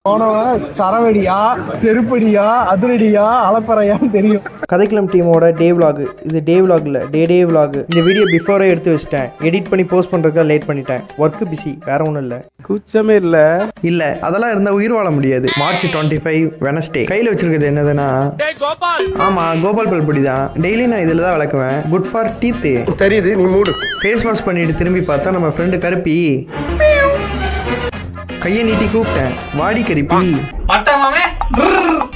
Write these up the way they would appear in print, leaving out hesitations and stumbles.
போனவன் சரவடியா செருப்படியா அதிரடியா அலப்பறையான்னு தெரியும். கதைக்களம் டீமோட டே விலாக். இது டே விலாக் இல்லை, டே விலாக். இந்த வீடியோ பிஃபோரே எடுத்து வச்சிட்டேன். எடிட் பண்ணி போஸ்ட் பண்ணுறதுக்காக லேட் பண்ணிட்டேன். ஒர்க்கு பிஸி, வேற ஒன்றும் இல்லை. கூச்சமே இல்லை அதெல்லாம் இருந்தால் உயிர் வாழ முடியாது. March 25 Wednesday. கையில் வச்சிருக்கிறது என்னதுன்னா, ஆமாம் கோபால் பல்பொடி தான். டெய்லி நான் இதில் தான் விளக்குவேன். Good for teeth. தெரியுது, நீ மூடு. ஃபேஸ் வாஷ் பண்ணிட்டு திரும்பி பார்த்தா நம்ம ஃப்ரெண்டு கருப்பி கையை நீட்டி கூப்பிட்டேன், வாடி கருப்பி.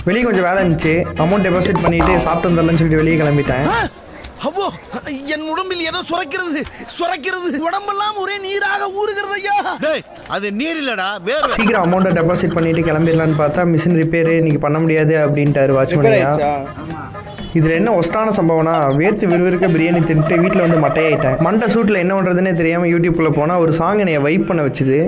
வெளியே கொஞ்சம் வேலை இருந்துச்சு, அமௌண்ட் டெபாசிட் பண்ணிட்டு சாப்பிட்டு வந்துடலாம்னு சொல்லிட்டு வெளியே கிளம்பிட்டேன். அவ்வோ, என் உடம்பில் ஏதோ சுரக்கிறது உடம்பெல்லாம் ஒரே நீராக ஊறுகிறது ஐயா. அது நீர் இல்லடா, வேற. சீக்கிரம் அமௌண்ட்டை டெபாசிட் பண்ணிட்டு கிளம்பிடலான்னு பார்த்தா மிஷின் ரிப்பேர் இன்னைக்கு பண்ண முடியாது அப்படின்ட்டாரு வாட்ச்மேனையா. இதில் என்ன ஒஸ்டான சம்பவம்னா, வேர்த்து விறுவிறுக்க பிரியாணி தின்ட்டு வீட்டில் வந்து மட்டையாயிட்டேன். மண்டை சூட்டில் என்ன பண்ணுறதுன்னே தெரியாமல் யூடியூப்குள்ளே போனால் ஒரு சாங் என்னைய வைப் பண்ண வச்சுது.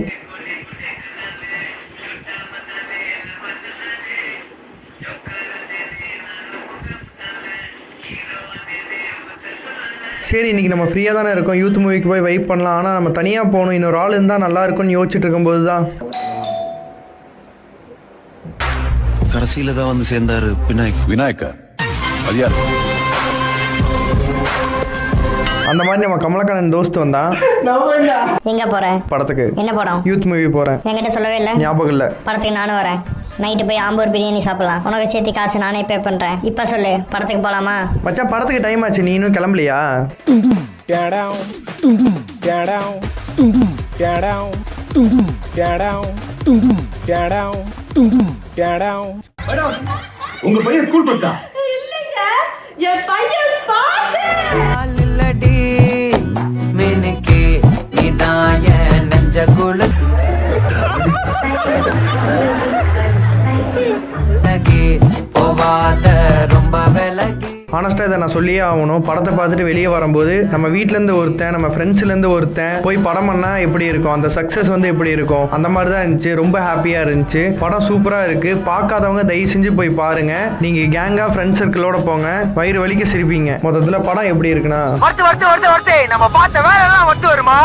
சரி, இன்றைக்கி நம்ம ஃப்ரீயாக தானே இருக்கோம், யூத் மூவிக்கு போய் வைப் பண்ணலாம். ஆனால் நம்ம தனியாக போகணும், இன்னொரு ஆள் இருந்தால் நல்லா இருக்கும்னு யோசிச்சுட்டு இருக்கும்போது தான் கடைசியில் தான் வந்து சேர்ந்தாரு விநாயக்கர். அந்த மாதிரி நம்ம கமலக்கண்ணன் தோஸ்து வந்தான். எங்க போறேன்? படத்துக்கு. என்ன படம்? யூத் மூவி போறேன். என்கிட்ட சொல்லவே இல்லை. ஞாபகம் இல்லை. படத்துக்கு நானும் வரேன். நைட்டு போய் ஆம்பூர் பிரியாணி சாப்பிடலாம். உனக்கு சேர்த்து காசு நானே பே பண்றேன். இப்ப சொல்லு, படத்துக்கு போலாமா? மச்சான், படத்துக்கு டைம் ஆச்சு, நீ இன்னும் கிளம்பலையா? உங்க பையன் ஸ்கூல் போச்சா? இல்லங்க, என் பையன் பாட்டு. இல்லடி மினுக்கே இதாய நெஞ்ச குளு போவாத ரொம்ப விலகி. ஆனஸ்ட்டாக இதை நான் சொல்லியே ஆகணும். படத்தை பார்த்துட்டு வெளியே வரும்போது நம்ம வீட்டிலேருந்து ஒருத்தன், நம்ம ஃப்ரெண்ட்ஸ்லேருந்து ஒருத்தன் போய் படம் பண்ணால் எப்படி இருக்கும், அந்த சக்ஸஸ் வந்து எப்படி இருக்கும், அந்த மாதிரி தான் இருந்துச்சு. ரொம்ப ஹாப்பியாக இருந்துச்சு. படம் சூப்பராக இருக்குது. பார்க்காதவங்க தயவு செஞ்சு போய் பாருங்கள். நீங்கள் கேங்காக ஃப்ரெண்ட்ஸ் சர்க்கிளோட போங்க, வயிறு வலிக்க சிரிப்பீங்க. மொத்தத்தில் படம் எப்படி இருக்குன்னா, நம்ம பார்த்த வேலை எல்லாம் வருமா